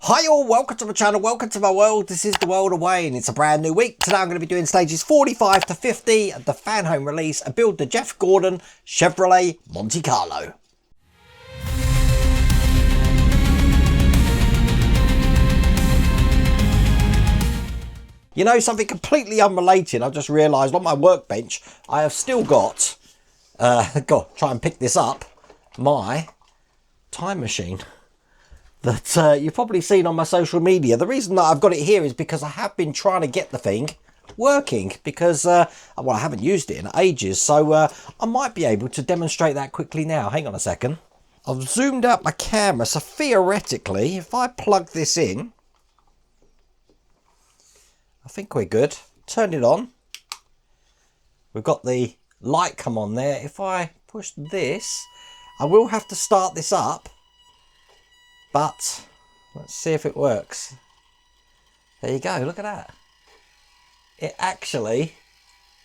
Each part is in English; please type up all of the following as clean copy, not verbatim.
Hi all, welcome to my channel, welcome to my world. This is the world of Wayne. It's a brand new week. Today I'm going to be doing stages 45 to 50 of the Fanhome release, a build to Jeff Gordon Chevrolet Monte Carlo. You know, something completely unrelated. I just realised on my workbench I have still got, try and pick this up, my time machine that you've probably seen on my social media. The reason that I've got it here is because I have been trying to get the thing working because, well, I haven't used it in ages. So I might be able to demonstrate that quickly now. Hang on a second. I've zoomed out my camera. So theoretically, if I plug this in, I think we're good. Turn it on. We've got the light come on there. If I push this, I will have to start this up. But let's see if it works. There you go, look at that. It actually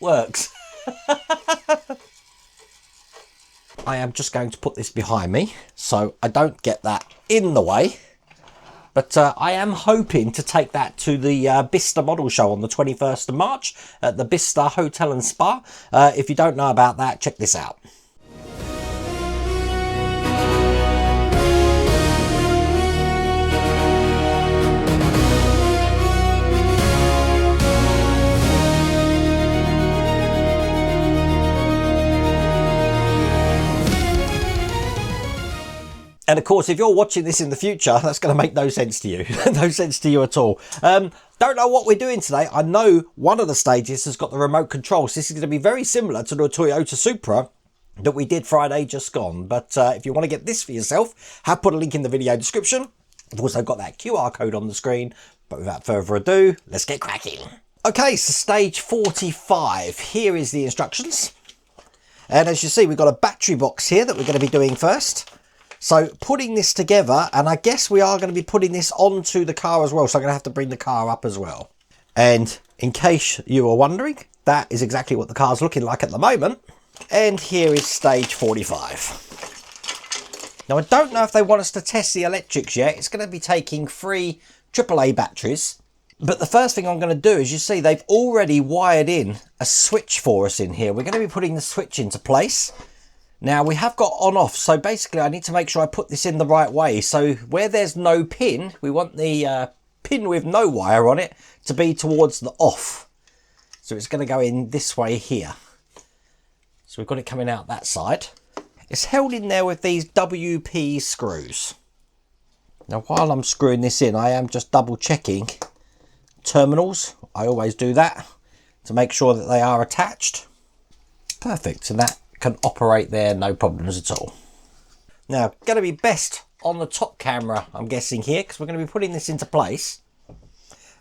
works. I am just going to put this behind me so I don't get that in the way. But I am hoping to take that to the Bicester Model Show on the 21st of March at the Bicester Hotel and Spa. If you don't know about that, check this out. And of course, if you're watching this in the future, that's going to make no sense to you. No sense to you at all. Don't know what we're doing today. I know one of the stages has got the remote control. So this is going to be very similar to the Toyota Supra that we did Friday just gone. But if you want to get this for yourself, have put a link in the video description. I've also got that QR code on the screen. But without further ado, let's get cracking. Okay, so stage 45. Here is the instructions. And as you see, we've got a battery box here that we're going to be doing first. So putting this together, and I guess we are going to be putting this onto the car as well. So I'm going to have to bring the car up as well. And in case you were wondering, that is exactly what the car's looking like at the moment. And here is stage 45. Now, I don't know if they want us to test the electrics yet. It's going to be taking 3 AAA batteries. But the first thing I'm going to do is, you see, they've already wired in a switch for us in here. We're going to be putting the switch into place. Now we have got on off, so basically I need to make sure I put this in the right way. So where there's no pin, we want the pin with no wire on it to be towards the off. So it's going to go in this way here. So we've got it coming out that side. It's held in there with these WP screws. Now while I'm screwing this in, I am just double checking terminals. I always do that to make sure that they are attached. Perfect, and that can operate there, no problems at all. Now, going to be best on the top camera, I'm guessing here, because we're going to be putting this into place.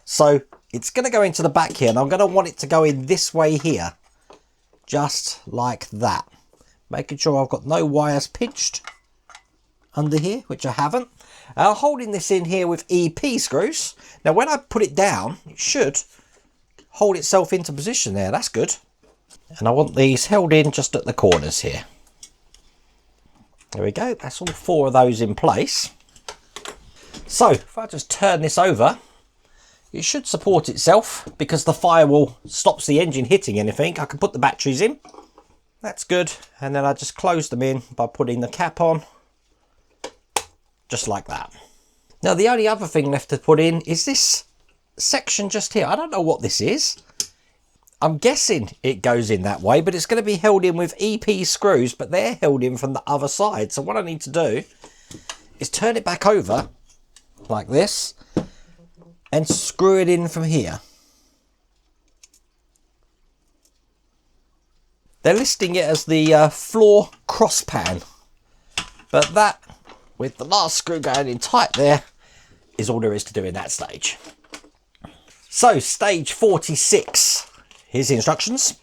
So it's going to go into the back here, and I'm going to want it to go in this way here, just like that. Making sure I've got no wires pinched under here, which I haven't. Holding this in here with EP screws. Now, when I put it down, it should hold itself into position there. That's good. And I want these held in just at the corners here. There we go. That's all 4 of those in place. So if I just turn this over, it should support itself because the firewall stops the engine hitting anything. I can put the batteries in. That's good. And then I just close them in by putting the cap on. Just like that. Now the only other thing left to put in is this section just here. I don't know what this is. I'm guessing it goes in that way, but it's going to be held in with EP screws, but they're held in from the other side. So what I need to do is turn it back over like this and screw it in from here. They're listing it as the floor cross pan, but that, with the last screw going in tight there, is all there is to do in that stage. So stage 46. Here's the instructions.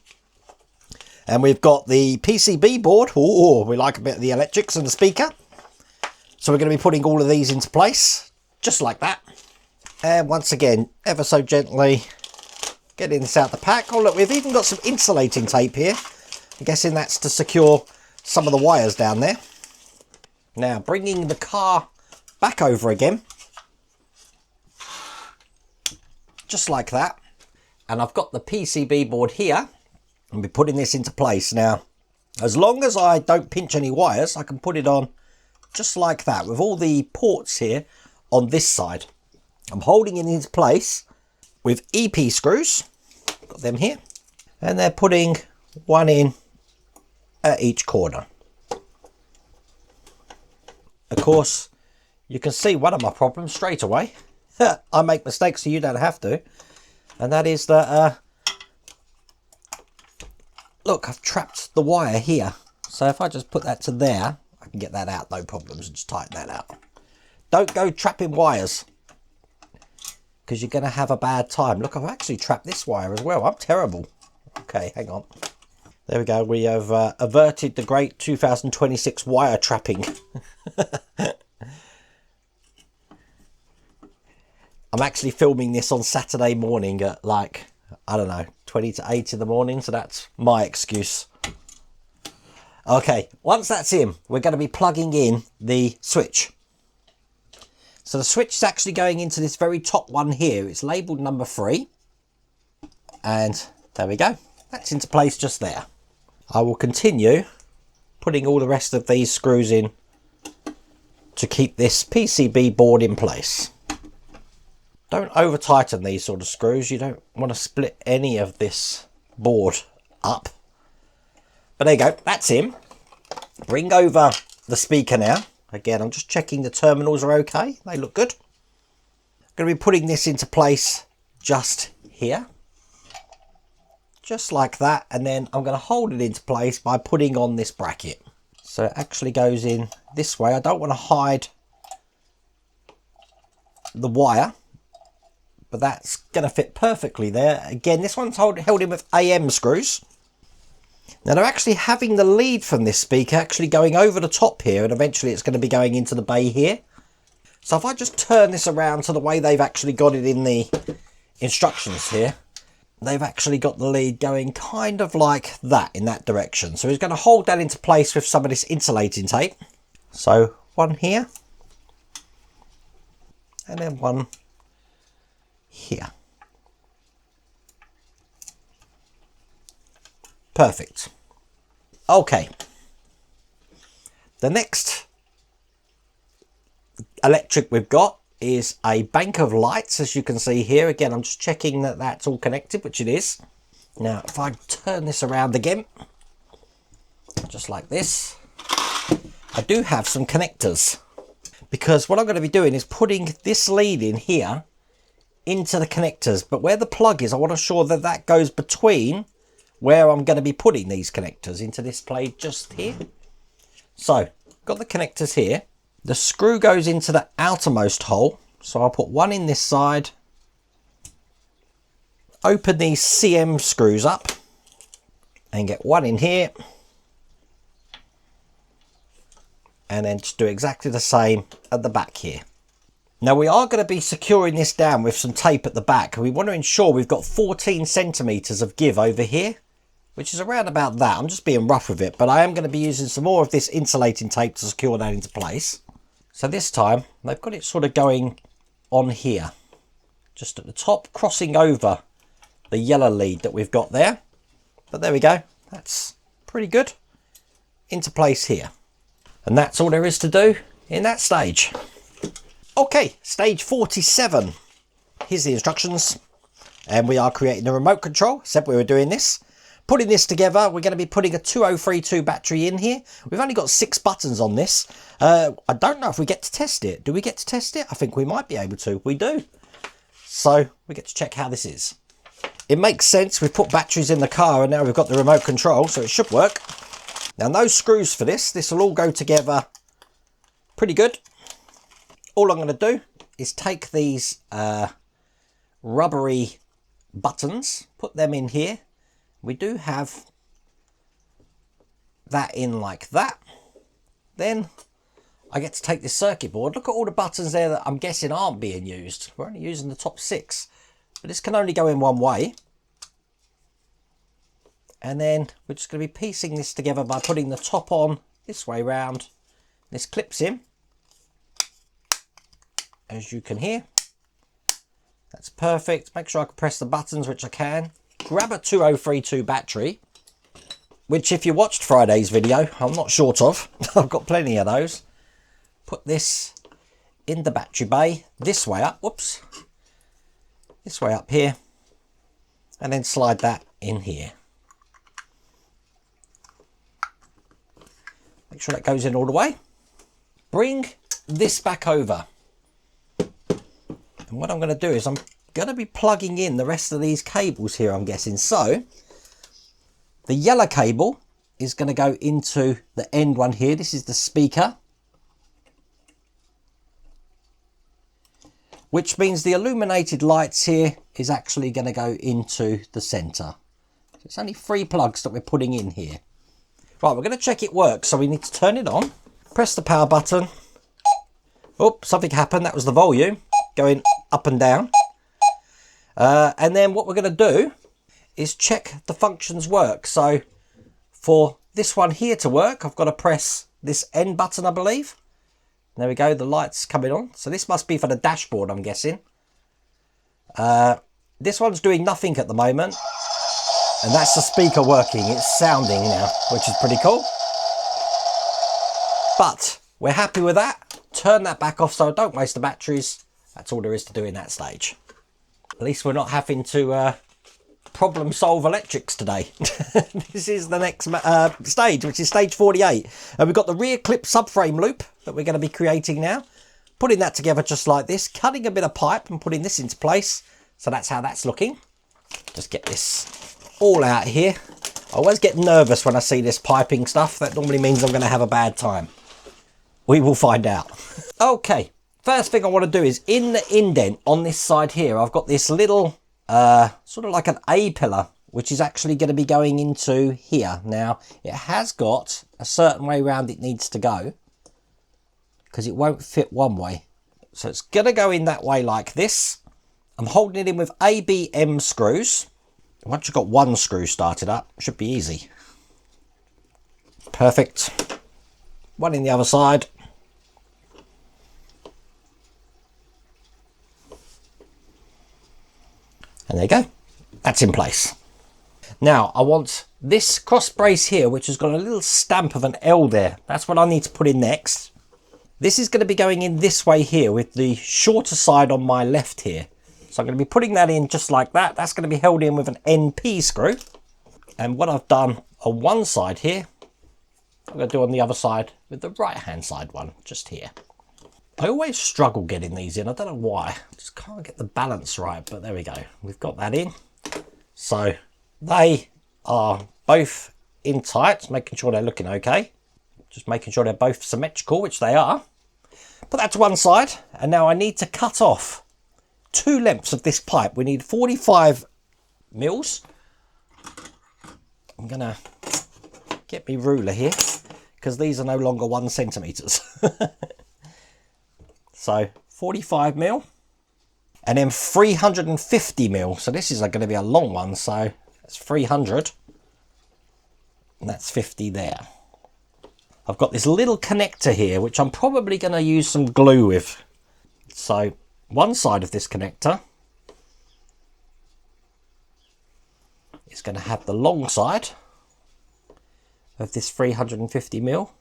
And we've got the PCB board. Oh, we like a bit of the electrics and the speaker. So we're going to be putting all of these into place, just like that. And once again, ever so gently getting this out the pack. Oh look, we've even got some insulating tape here. I'm guessing that's to secure some of the wires down there. Now, bringing the car back over again. just like that. And I've got the PCB board here. I'll be putting this into place. Now, as long as I don't pinch any wires, I can put it on just like that with all the ports here on this side. I'm holding it into place with EP screws. Got them here. And they're putting one in at each corner. Of course, you can see one of my problems straight away. I make mistakes so you don't have to. And that is that, look, I've trapped the wire here. So if I just put that to there, I can get that out, no problems, and just tighten that out. Don't go trapping wires, because you're going to have a bad time. Look, I've actually trapped this wire as well. I'm terrible. Okay, hang on. There we go. We have averted the great 2026 wire trapping. I'm actually filming this on Saturday morning at like, I don't know, 20 to 8 in the morning. So that's my excuse. Okay, once that's in, we're going to be plugging in the switch. So the switch is actually going into this very top one here. It's labelled number 3. And there we go. That's into place just there. I will continue putting all the rest of these screws in to keep this PCB board in place. Don't over tighten these sort of screws. You don't want to split any of this board up. But there you go. That's in. Bring over the speaker now. Again, I'm just checking the terminals are okay. They look good. I'm going to be putting this into place just here. Just like that. And then I'm going to hold it into place by putting on this bracket. So it actually goes in this way. I don't want to hide the wire, but that's going to fit perfectly there. Again, this one's held in with AM screws. Now they're actually having the lead from this speaker actually going over the top here, and eventually it's going to be going into the bay here. So if I just turn this around to the way they've actually got it in the instructions here, they've actually got the lead going kind of like that, in that direction. So he's going to hold that into place with some of this insulating tape. So one here, and then one here. Perfect. Okay. The next electric we've got is a bank of lights, as you can see here. Again, I'm just checking that that's all connected, which it is. Now, if I turn this around again, just like this, I do have some connectors, because what I'm going to be doing is putting this lead in here into the connectors. But where the plug is, I want to ensure that that goes between where I'm going to be putting these connectors into this plate just here. So, got the connectors here. The screw goes into the outermost hole. So I'll put one in this side. Open these CM screws up and get one in here. And then just do exactly the same at the back here. Now we are going to be securing this down with some tape at the back. We want to ensure we've got 14 centimeters of give over here, which is around about that. I'm just being rough with it, but I am going to be using some more of this insulating tape to secure that into place. So this time they've got it sort of going on here, just at the top, crossing over the yellow lead that we've got there. But there we go. That's pretty good. Into place here. And that's all there is to do in that stage. Okay, stage 47. Here's the instructions. And we are creating the remote control. Said we were doing this. Putting this together, we're going to be putting a 2032 battery in here. We've only got 6 buttons on this. I don't know if we get to test it. Do we get to test it? I think we might be able to. We do. So we get to check how this is. It makes sense. We've put batteries in the car and now we've got the remote control, so it should work. Now, no screws for this. This will all go together pretty good. All I'm going to do is take these rubbery buttons, put them in here. We do have that in like that. Then I get to take this circuit board. Look at all the buttons there that I'm guessing aren't being used. We're only using the top 6. But this can only go in one way. And then we're just going to be piecing this together by putting the top on this way round. This clips in, as you can hear. That's perfect. Make sure I can press the buttons, which I can. Grab a 2032 battery, which if you watched Friday's video, I'm not short of. I've got plenty of those. Put this in the battery bay, this way up, whoops, this way up here, and then slide that in here. Make sure that goes in all the way. Bring this back over. And what I'm going to do is I'm going to be plugging in the rest of these cables here, I'm guessing. So the yellow cable is going to go into the end one here. This is the speaker, which means the illuminated lights here is actually going to go into the center. So it's only 3 plugs that we're putting in here. Right, we're going to check it works. So we need to turn it on, press the power button. Oh, something happened. That was the volume going up and down. And then what we're going to do is check the functions work. So for this one here to work, I've got to press this end button, I believe. There we go, the light's coming on. So this must be for the dashboard, I'm guessing. This one's doing nothing at the moment. And that's the speaker working. It's sounding now, which is pretty cool. But we're happy with that. Turn that back off so I don't waste the batteries. That's all there is to do in that stage. At least we're not having to problem solve electrics today. This is the next stage, which is stage 48. And we've got the rear clip subframe loop that we're going to be creating now. Putting that together just like this, cutting a bit of pipe and putting this into place. So that's how that's looking. Just get this all out here. I always get nervous when I see this piping stuff. That normally means I'm going to have a bad time. We will find out. Okay, first thing I want to do is in the indent on this side here, I've got this little sort of like an A-pillar, which is actually going to be going into here. Now, it has got a certain way around it needs to go because it won't fit one way. So it's going to go in that way like this. I'm holding it in with ABM screws. Once you've got one screw started up, it should be easy. Perfect. One in the other side. And there you go. That's in place. Now, I want this cross brace here, which has got a little stamp of an L there. That's what I need to put in next. This is going to be going in this way here with the shorter side on my left here. So I'm going to be putting that in just like that. That's going to be held in with an NP screw. And what I've done on one side here, I'm going to do on the other side with the right hand side one, just here. I always struggle getting these in. I don't know why. I just can't get the balance right, but there we go. We've got that in. So they are both in tight, making sure they're looking okay. Just making sure they're both symmetrical, which they are. Put that to one side. And now I need to cut off 2 lengths of this pipe. We need 45 mils. I'm going to get me ruler here because these are no longer 1 centimeters. So 45 mil and then 350 mil. So this is going to be a long one. So that's 300 and that's 50 there. I've got this little connector here, which I'm probably going to use some glue with. So one side of this connector is going to have the long side of this 350 mil.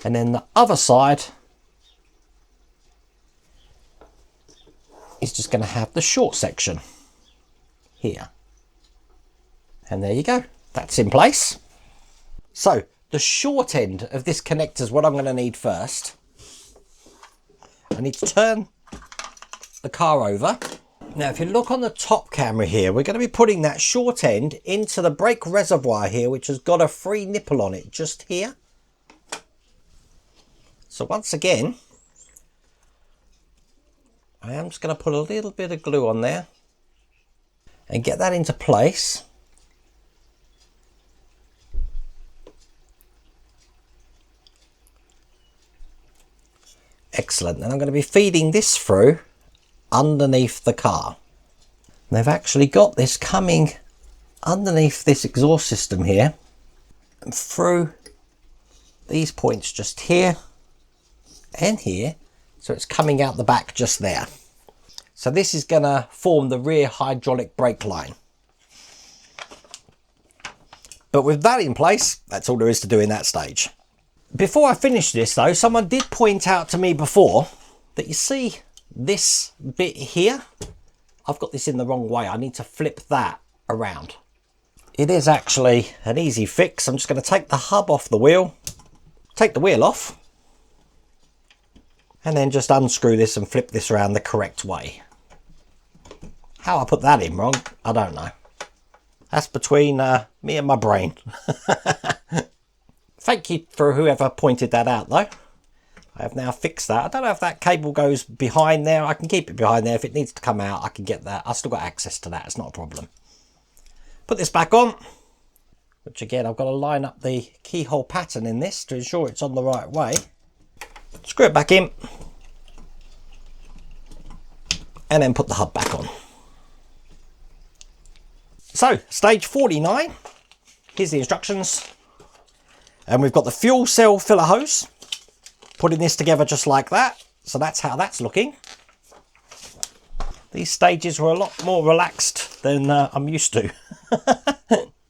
And then the other side is just going to have the short section here. And there you go. That's in place. So the short end of this connector is what I'm going to need first. I need to turn the car over. Now, if you look on the top camera here, we're going to be putting that short end into the brake reservoir here, which has got a free nipple on it just here. So once again, I am just going to put a little bit of glue on there and get that into place. Excellent. And I'm going to be feeding this through underneath the car. And they've actually got this coming underneath this exhaust system here and through these points just here and here. So it's coming out the back just there. So this is going to form the rear hydraulic brake line. But with that in place, that's all there is to do in that stage. Before I finish this though, someone did point out to me before that you see this bit here, I've got this in the wrong way. I need to flip that around. It is actually an easy fix. I'm just going to take the hub off the wheel, take the wheel off, and then just unscrew this and flip this around the correct way. How I put that in wrong, I don't know. That's between me and my brain. Thank you for whoever pointed that out though. I have now fixed that. I don't know if that cable goes behind there. I can keep it behind there. If it needs to come out, I can get that. I've still got access to that. It's not a problem. Put this back on, which again, I've got to line up the keyhole pattern in this to ensure it's on the right way. Screw it back in. And then put the hub back on. So, stage 49. Here's the instructions. And we've got the fuel cell filler hose. Putting this together just like that. So that's how that's looking. These stages were a lot more relaxed than I'm used to.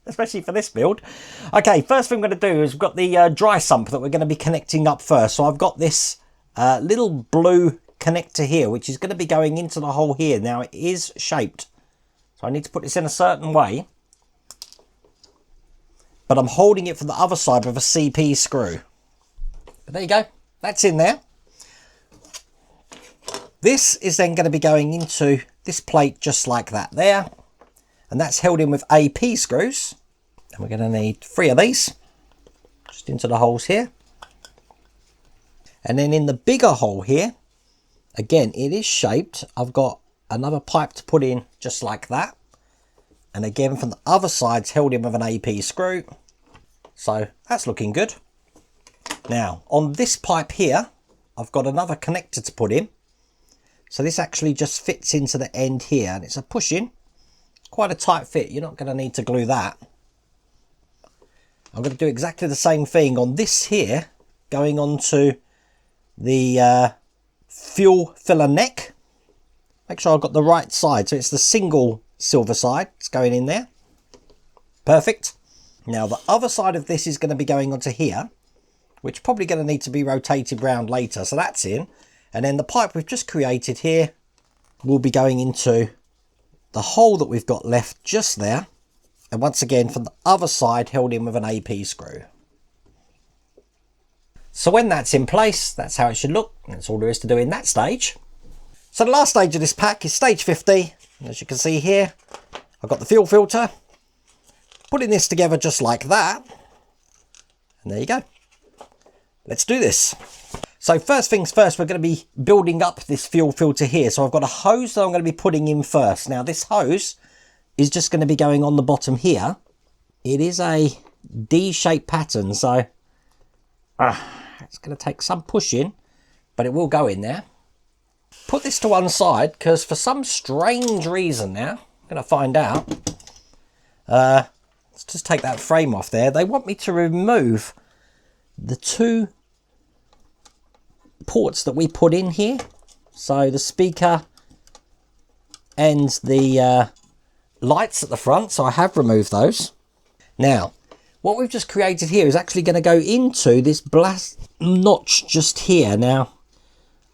Especially for this build. Okay, first thing I'm going to do is we've got the dry sump that we're going to be connecting up first. So I've got this little blue connector here, which is going to be going into the hole here. Now it is shaped. So I need to put this in a certain way. But I'm holding it from the other side with a CP screw. But there you go. That's in there. This is then going to be going into this plate just like that there. And that's held in with AP screws. And we're going to need 3 of these. Just into the holes here. And then in the bigger hole here, again, it is shaped. I've got another pipe to put in just like that. And again, from the other side, it's held in with an AP screw. So that's looking good. Now, on this pipe here, I've got another connector to put in. So this actually just fits into the end here, and it's a push-in. Quite a tight fit. You're not going to need to glue that. I'm going to do exactly the same thing on this here, going onto the fuel filler neck. Make sure I've got the right side. So it's the single silver side. It's going in there. Perfect. Now the other side of this is going to be going onto here, which probably going to need to be rotated round later. So that's in. And then the pipe we've just created here will be going into the hole that we've got left just there. And once again, from the other side, held in with an AP screw. So when that's in place, that's how it should look. That's all there is to do in that stage. So the last stage of this pack is stage 50. As you can see here, I've got the fuel filter. Putting this together just like that. And there you go. Let's do this. So first things first, we're going to be building up this fuel filter here. So I've got a hose that I'm going to be putting in first. Now this hose is just going to be going on the bottom here. It is a D-shaped pattern, so it's going to take some pushing, but it will go in there. Put this to one side, because for some strange reason now, I'm going to find out. Let's just take that frame off there. They want me to remove the 2 ports that we put in here. So the speaker and the lights at the front. So I have removed those. Now, what we've just created here is actually going to go into this black notch just here. Now,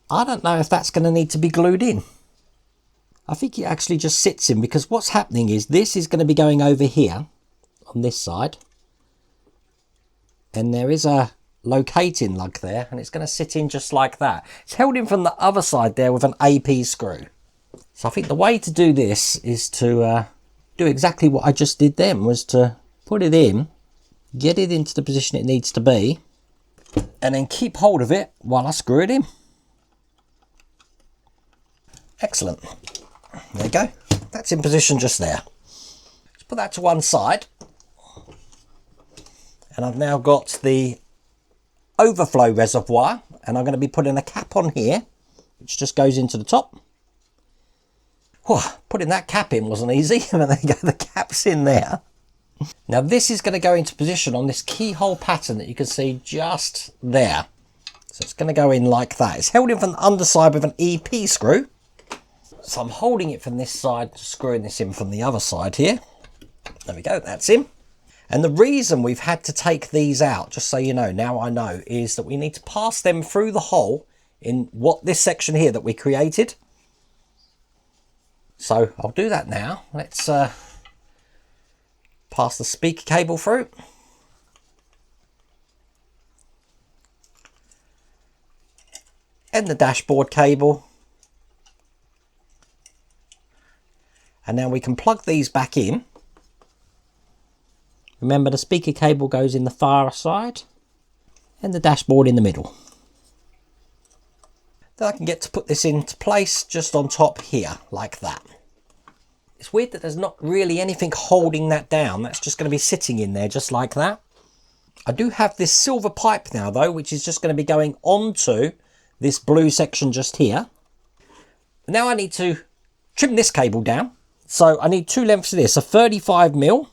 I don't know if that's going to need to be glued in. I think it actually just sits in, because what's happening is this is going to be going over here on this side. And there is a locating lug there, and it's going to sit in just like that. It's held in from the other side there with an AP screw. So I think the way to do this is to do exactly what I just did then, was to put it in, get it into the position it needs to be, and then keep hold of it while I screw it in. Excellent. There you go. That's in position just there. Let's put that to one side. And I've now got the overflow reservoir, and I'm going to be putting a cap on here, which just goes into the top. Whew, putting that cap in wasn't easy. And there you go, the cap's in there. Now this is going to go into position on this keyhole pattern that you can see just there. So it's going to go in like that. It's held in from the underside with an EP screw. So I'm holding it from this side, screwing this in from the other side here. There we go, that's in. And the reason we've had to take these out, just so you know, now I know, is that we need to pass them through the hole in this section here that we created. So I'll do that now. Let's pass the speaker cable through. And the dashboard cable. And now we can plug these back in. Remember, the speaker cable goes in the far side and the dashboard in the middle. Then I can get to put this into place just on top here, like that. It's weird that there's not really anything holding that down. That's just going to be sitting in there just like that. I do have this silver pipe now though, which is just going to be going onto this blue section just here. Now I need to trim this cable down. So I need two lengths of this, a 35mm.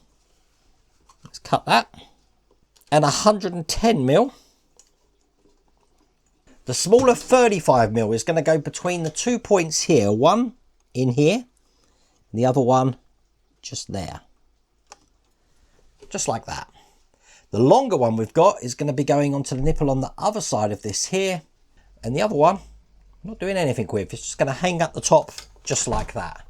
Let's cut that. And 110mm. The smaller 35mm is going to go between the 2 points here. One in here, and the other one just there. Just like that. The longer one we've got is going to be going onto the nipple on the other side of this here. And the other one, I'm not doing anything with. It's just going to hang up the top just like that.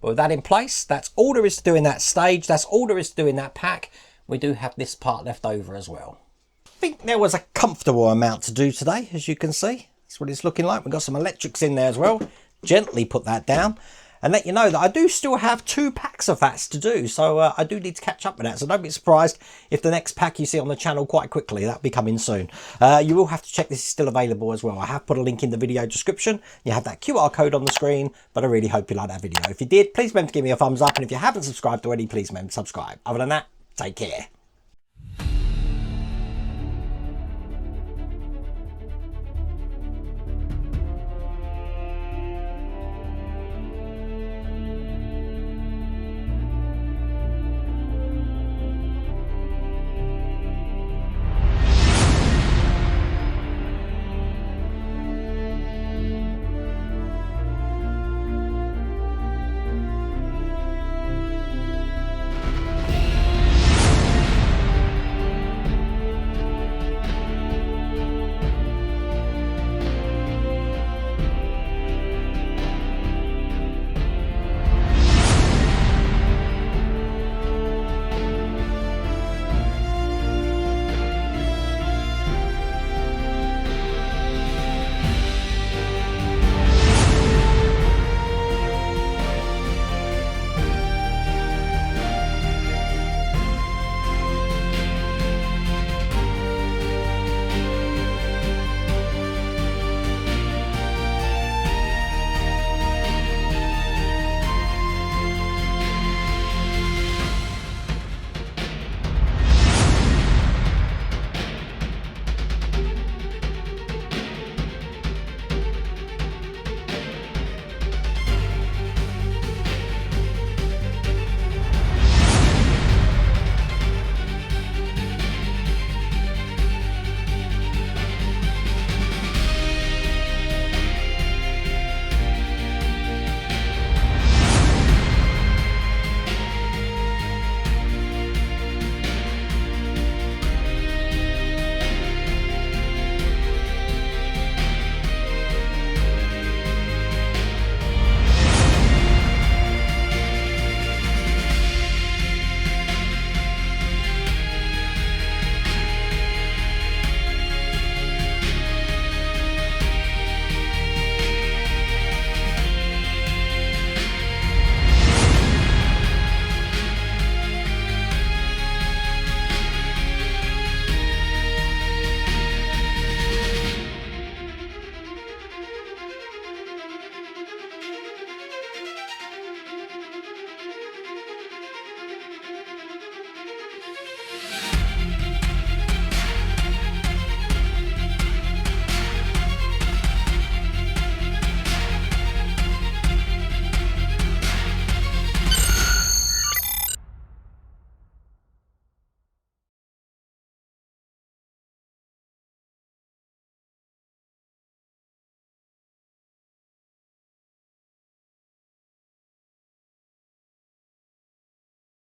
But with that in place, that's all there is to do in that stage. That's all there is to do in that pack. We do have this part left over as well. I think there was a comfortable amount to do today, as you can see. That's what it's looking like. We've got some electrics in there as well. Gently put that down and let you know that I do still have 2 packs of that to do. So I do need to catch up with that. So don't be surprised if the next pack you see on the channel quite quickly. That'll be coming soon. You will have to check this is still available as well. I have put a link in the video description. You have that QR code on the screen, but I really hope you like that video. If you did, please remember to give me a thumbs up. And if you haven't subscribed already, please remember to subscribe. Other than that, take care.